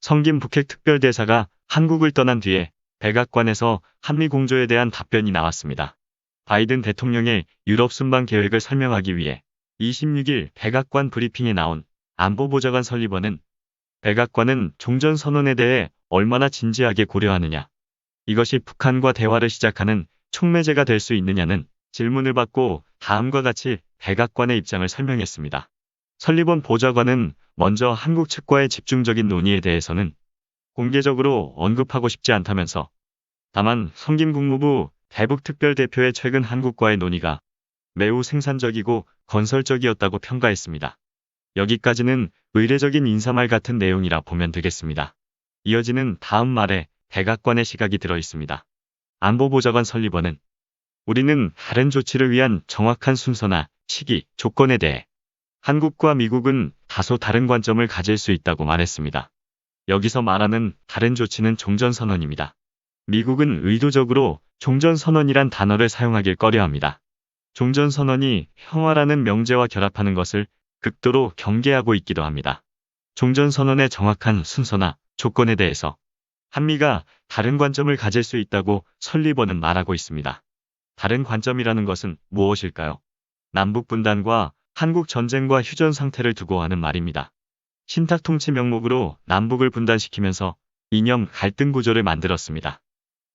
성김 북핵 특별대사가 한국을 떠난 뒤에 백악관에서 한미 공조에 대한 답변이 나왔습니다. 바이든 대통령의 유럽 순방 계획을 설명하기 위해 26일 백악관 브리핑에 나온 안보보좌관 설리번은 백악관은 종전선언에 대해 얼마나 진지하게 고려하느냐, 이것이 북한과 대화를 시작하는 촉매제가 될 수 있느냐는 질문을 받고 다음과 같이 백악관의 입장을 설명했습니다. 설리번 보좌관은 먼저 한국 측과의 집중적인 논의에 대해서는 공개적으로 언급하고 싶지 않다면서, 다만 성김 국무부 대북특별대표의 최근 한국과의 논의가 매우 생산적이고 건설적이었다고 평가했습니다. 여기까지는 의례적인 인사말 같은 내용이라 보면 되겠습니다. 이어지는 다음 말에 백악관의 시각이 들어 있습니다. 안보보좌관 설리번은 우리는 다른 조치를 위한 정확한 순서나 시기, 조건에 대해 한국과 미국은 다소 다른 관점을 가질 수 있다고 말했습니다. 여기서 말하는 다른 조치는 종전선언입니다. 미국은 의도적으로 종전선언이란 단어를 사용하길 꺼려합니다. 종전선언이 평화라는 명제와 결합하는 것을 극도로 경계하고 있기도 합니다. 종전선언의 정확한 순서나 조건에 대해서 한미가 다른 관점을 가질 수 있다고 설리번은 말하고 있습니다. 다른 관점이라는 것은 무엇일까요? 남북 분단과 한국 전쟁과 휴전 상태를 두고 하는 말입니다. 신탁 통치 명목으로 남북을 분단시키면서 이념 갈등 구조를 만들었습니다.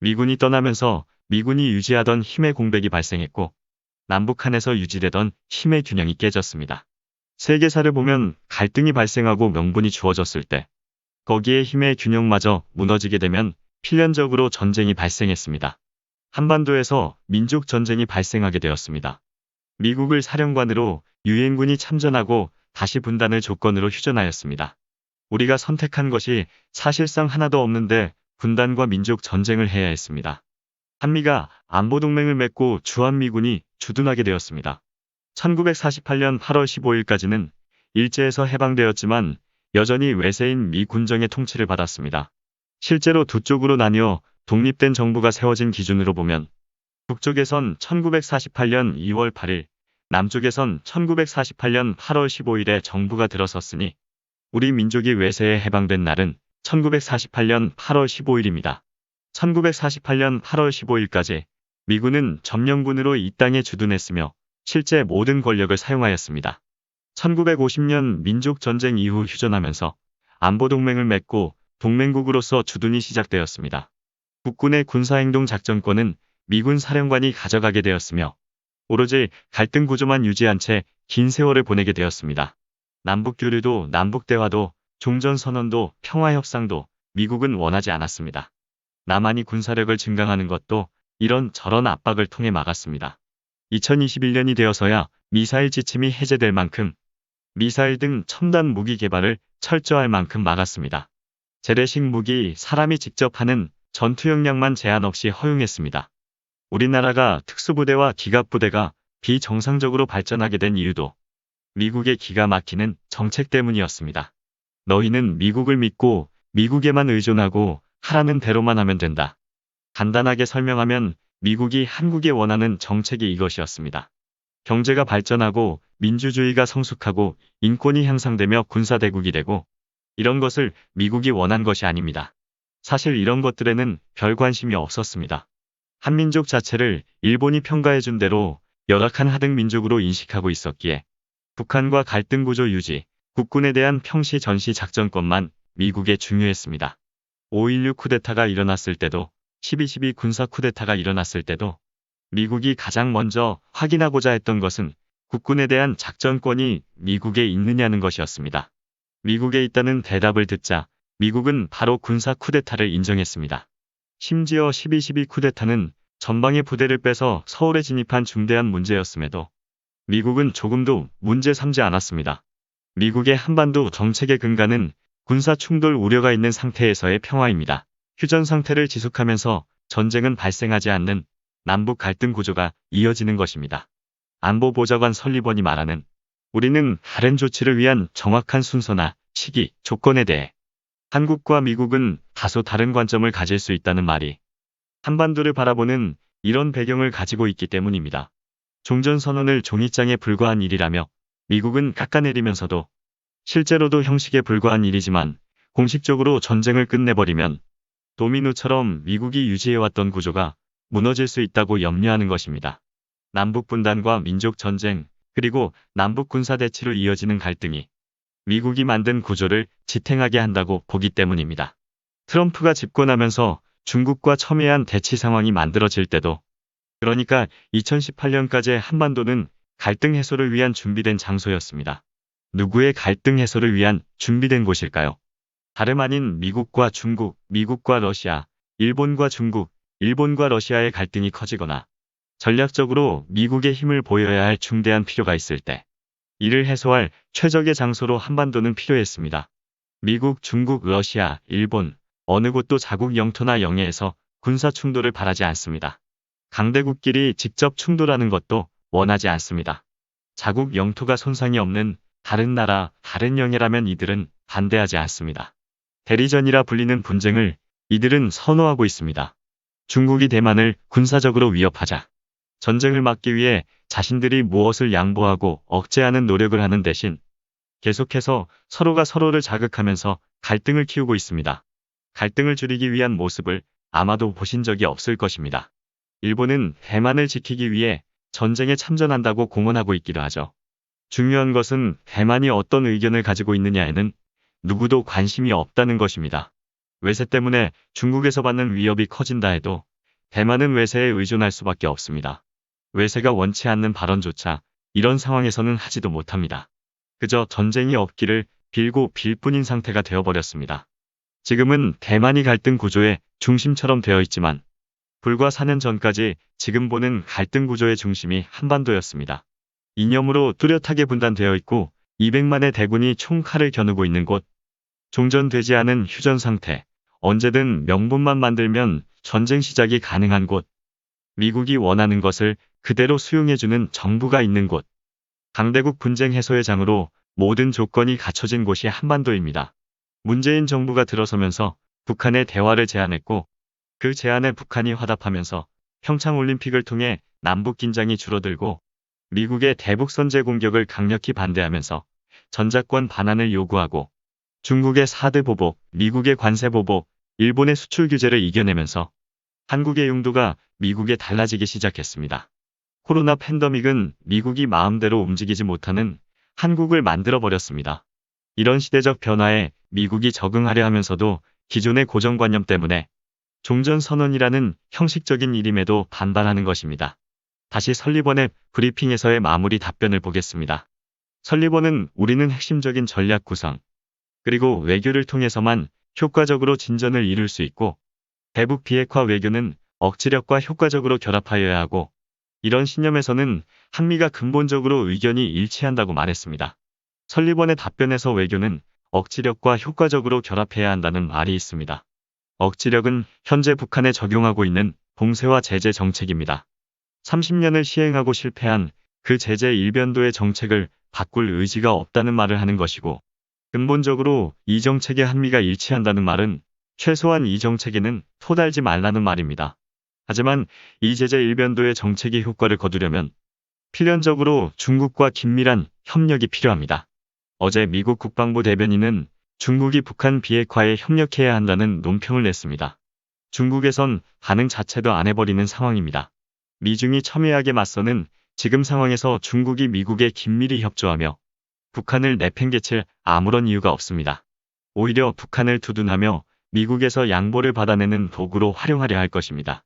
미군이 떠나면서 미군이 유지하던 힘의 공백이 발생했고, 남북한에서 유지되던 힘의 균형이 깨졌습니다. 세계사를 보면 갈등이 발생하고 명분이 주어졌을 때 거기에 힘의 균형마저 무너지게 되면 필연적으로 전쟁이 발생했습니다. 한반도에서 민족 전쟁이 발생하게 되었습니다. 미국을 사령관으로 유엔군이 참전하고 다시 분단을 조건으로 휴전하였습니다. 우리가 선택한 것이 사실상 하나도 없는데 분단과 민족 전쟁을 해야 했습니다. 한미가 안보동맹을 맺고 주한미군이 주둔하게 되었습니다. 1948년 8월 15일까지는 일제에서 해방되었지만 여전히 외세인 미 군정의 통치를 받았습니다. 실제로 두 쪽으로 나뉘어 독립된 정부가 세워진 기준으로 보면 북쪽에선 1948년 2월 8일, 남쪽에선 1948년 8월 15일에 정부가 들어섰으니 우리 민족이 외세에 해방된 날은 1948년 8월 15일입니다. 1948년 8월 15일까지 미군은 점령군으로 이 땅에 주둔했으며 실제 모든 권력을 사용하였습니다. 1950년 민족전쟁 이후 휴전하면서 안보동맹을 맺고 동맹국으로서 주둔이 시작되었습니다. 국군의 군사행동 작전권은 미군 사령관이 가져가게 되었으며 오로지 갈등 구조만 유지한 채 긴 세월을 보내게 되었습니다. 남북교류도 남북대화도 종전선언도 평화협상도 미국은 원하지 않았습니다. 남한이 군사력을 증강하는 것도 이런 저런 압박을 통해 막았습니다. 2021년이 되어서야 미사일 지침이 해제될 만큼 미사일 등 첨단 무기 개발을 철저할 만큼 막았습니다. 재래식 무기, 사람이 직접 하는 전투 역량만 제한 없이 허용했습니다. 우리나라가 특수부대와 기갑부대가 비정상적으로 발전하게 된 이유도 미국의 기가 막히는 정책 때문이었습니다. 너희는 미국을 믿고 미국에만 의존하고 하라는 대로만 하면 된다. 간단하게 설명하면 미국이 한국에 원하는 정책이 이것이었습니다. 경제가 발전하고 민주주의가 성숙하고 인권이 향상되며 군사대국이 되고, 이런 것을 미국이 원한 것이 아닙니다. 사실 이런 것들에는 별 관심이 없었습니다. 한민족 자체를 일본이 평가해준 대로 열악한 하등민족으로 인식하고 있었기에 북한과 갈등 구조 유지, 국군에 대한 평시 전시 작전권만 미국에 중요했습니다. 5.16 쿠데타가 일어났을 때도 12.12 군사 쿠데타가 일어났을 때도 미국이 가장 먼저 확인하고자 했던 것은 국군에 대한 작전권이 미국에 있느냐는 것이었습니다. 미국에 있다는 대답을 듣자 미국은 바로 군사 쿠데타를 인정했습니다. 심지어 12.12 쿠데타는 전방의 부대를 빼서 서울에 진입한 중대한 문제였음에도 미국은 조금도 문제 삼지 않았습니다. 미국의 한반도 정책의 근간은 군사 충돌 우려가 있는 상태에서의 평화입니다. 휴전 상태를 지속하면서 전쟁은 발생하지 않는 남북 갈등 구조가 이어지는 것입니다. 안보보좌관 설리번이 말하는 우리는 다른 조치를 위한 정확한 순서나 시기, 조건에 대해 한국과 미국은 다소 다른 관점을 가질 수 있다는 말이 한반도를 바라보는 이런 배경을 가지고 있기 때문입니다. 종전선언을 종이장에 불과한 일이라며 미국은 깎아내리면서도 실제로도 형식에 불과한 일이지만 공식적으로 전쟁을 끝내버리면 도미노처럼 미국이 유지해왔던 구조가 무너질 수 있다고 염려하는 것입니다. 남북 분단과 민족 전쟁, 그리고 남북 군사 대치로 이어지는 갈등이 미국이 만든 구조를 지탱하게 한다고 보기 때문입니다. 트럼프가 집권하면서 중국과 첨예한 대치 상황이 만들어질 때도, 그러니까 2018년까지의 한반도는 갈등 해소를 위한 준비된 장소였습니다. 누구의 갈등 해소를 위한 준비된 곳일까요? 다름 아닌 미국과 중국, 미국과 러시아, 일본과 중국, 일본과 러시아의 갈등이 커지거나 전략적으로 미국의 힘을 보여야 할 중대한 필요가 있을 때 이를 해소할 최적의 장소로 한반도는 필요했습니다. 미국, 중국, 러시아, 일본 어느 곳도 자국 영토나 영해에서 군사 충돌을 바라지 않습니다. 강대국끼리 직접 충돌하는 것도 원하지 않습니다. 자국 영토가 손상이 없는 다른 나라, 다른 영해라면 이들은 반대하지 않습니다. 대리전이라 불리는 분쟁을 이들은 선호하고 있습니다. 중국이 대만을 군사적으로 위협하자 전쟁을 막기 위해 자신들이 무엇을 양보하고 억제하는 노력을 하는 대신 계속해서 서로가 서로를 자극하면서 갈등을 키우고 있습니다. 갈등을 줄이기 위한 모습을 아마도 보신 적이 없을 것입니다. 일본은 대만을 지키기 위해 전쟁에 참전한다고 공언하고 있기도 하죠. 중요한 것은 대만이 어떤 의견을 가지고 있느냐에는 누구도 관심이 없다는 것입니다. 외세 때문에 중국에서 받는 위협이 커진다 해도 대만은 외세에 의존할 수밖에 없습니다. 외세가 원치 않는 발언조차 이런 상황에서는 하지도 못합니다. 그저 전쟁이 없기를 빌고 빌 뿐인 상태가 되어버렸습니다. 지금은 대만이 갈등 구조의 중심처럼 되어 있지만 불과 4년 전까지 지금 보는 갈등 구조의 중심이 한반도였습니다. 이념으로 뚜렷하게 분단되어 있고 200만의 대군이 총칼을 겨누고 있는 곳, 종전되지 않은 휴전 상태, 언제든 명분만 만들면 전쟁 시작이 가능한 곳, 미국이 원하는 것을 그대로 수용해주는 정부가 있는 곳, 강대국 분쟁 해소의 장으로 모든 조건이 갖춰진 곳이 한반도입니다. 문재인 정부가 들어서면서 북한의 대화를 제안했고 그 제안에 북한이 화답하면서 평창올림픽을 통해 남북 긴장이 줄어들고 미국의 대북 선제 공격을 강력히 반대하면서 전작권 반환을 요구하고 중국의 4대 보복, 미국의 관세 보복, 일본의 수출 규제를 이겨내면서 한국의 용도가 미국에 달라지기 시작했습니다. 코로나 팬데믹은 미국이 마음대로 움직이지 못하는 한국을 만들어버렸습니다. 이런 시대적 변화에 미국이 적응하려 하면서도 기존의 고정관념 때문에 종전선언이라는 형식적인 일임에도 반발하는 것입니다. 다시 설리번의 브리핑에서의 마무리 답변을 보겠습니다. 설리번은 우리는 핵심적인 전략 구상, 그리고 외교를 통해서만 효과적으로 진전을 이룰 수 있고 대북 비핵화 외교는 억지력과 효과적으로 결합하여야 하고 이런 신념에서는 한미가 근본적으로 의견이 일치한다고 말했습니다. 설리번의 답변에서 외교는 억지력과 효과적으로 결합해야 한다는 말이 있습니다. 억지력은 현재 북한에 적용하고 있는 봉쇄와 제재 정책입니다. 30년을 시행하고 실패한 그 제재 일변도의 정책을 바꿀 의지가 없다는 말을 하는 것이고 근본적으로 이 정책에 한미가 일치한다는 말은 최소한 이 정책에는 토달지 말라는 말입니다. 하지만 이 제재 일변도의 정책이 효과를 거두려면 필연적으로 중국과 긴밀한 협력이 필요합니다. 어제 미국 국방부 대변인은 중국이 북한 비핵화에 협력해야 한다는 논평을 냈습니다. 중국에선 반응 자체도 안 해버리는 상황입니다. 미중이 첨예하게 맞서는 지금 상황에서 중국이 미국에 긴밀히 협조하며 북한을 내팽개칠 아무런 이유가 없습니다. 오히려 북한을 두둔하며 미국에서 양보를 받아내는 도구로 활용하려 할 것입니다.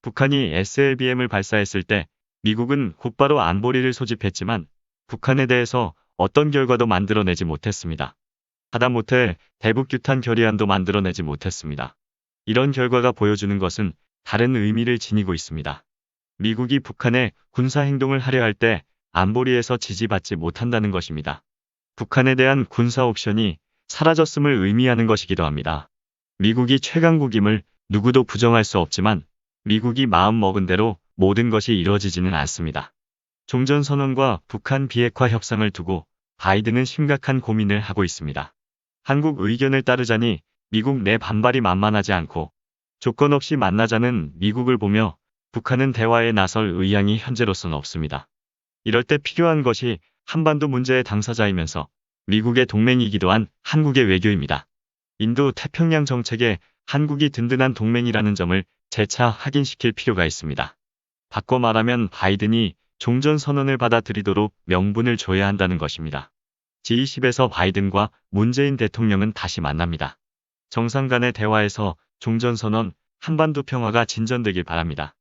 북한이 SLBM을 발사했을 때 미국은 곧바로 안보리를 소집했지만 북한에 대해서 어떤 결과도 만들어내지 못했습니다. 하다못해 대북규탄 결의안도 만들어내지 못했습니다. 이런 결과가 보여주는 것은 다른 의미를 지니고 있습니다. 미국이 북한에 군사행동을 하려 할 때 안보리에서 지지받지 못한다는 것입니다. 북한에 대한 군사 옵션이 사라졌음을 의미하는 것이기도 합니다. 미국이 최강국임을 누구도 부정할 수 없지만 미국이 마음먹은 대로 모든 것이 이루어지지는 않습니다. 종전선언과 북한 비핵화 협상을 두고 바이든은 심각한 고민을 하고 있습니다. 한국 의견을 따르자니 미국 내 반발이 만만하지 않고 조건 없이 만나자는 미국을 보며 북한은 대화에 나설 의향이 현재로서는 없습니다. 이럴 때 필요한 것이 한반도 문제의 당사자이면서 미국의 동맹이기도 한 한국의 외교입니다. 인도 태평양 정책에 한국이 든든한 동맹이라는 점을 재차 확인시킬 필요가 있습니다. 바꿔 말하면 바이든이 종전선언을 받아들이도록 명분을 줘야 한다는 것입니다. G20에서 바이든과 문재인 대통령은 다시 만납니다. 정상 간의 대화에서 종전선언, 한반도 평화가 진전되길 바랍니다.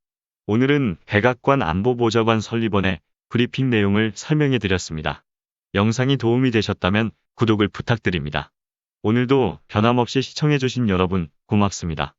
오늘은 백악관 안보보좌관 설립원의 브리핑 내용을 설명해 드렸습니다. 영상이 도움이 되셨다면 구독을 부탁드립니다. 오늘도 변함없이 시청해 주신 여러분 고맙습니다.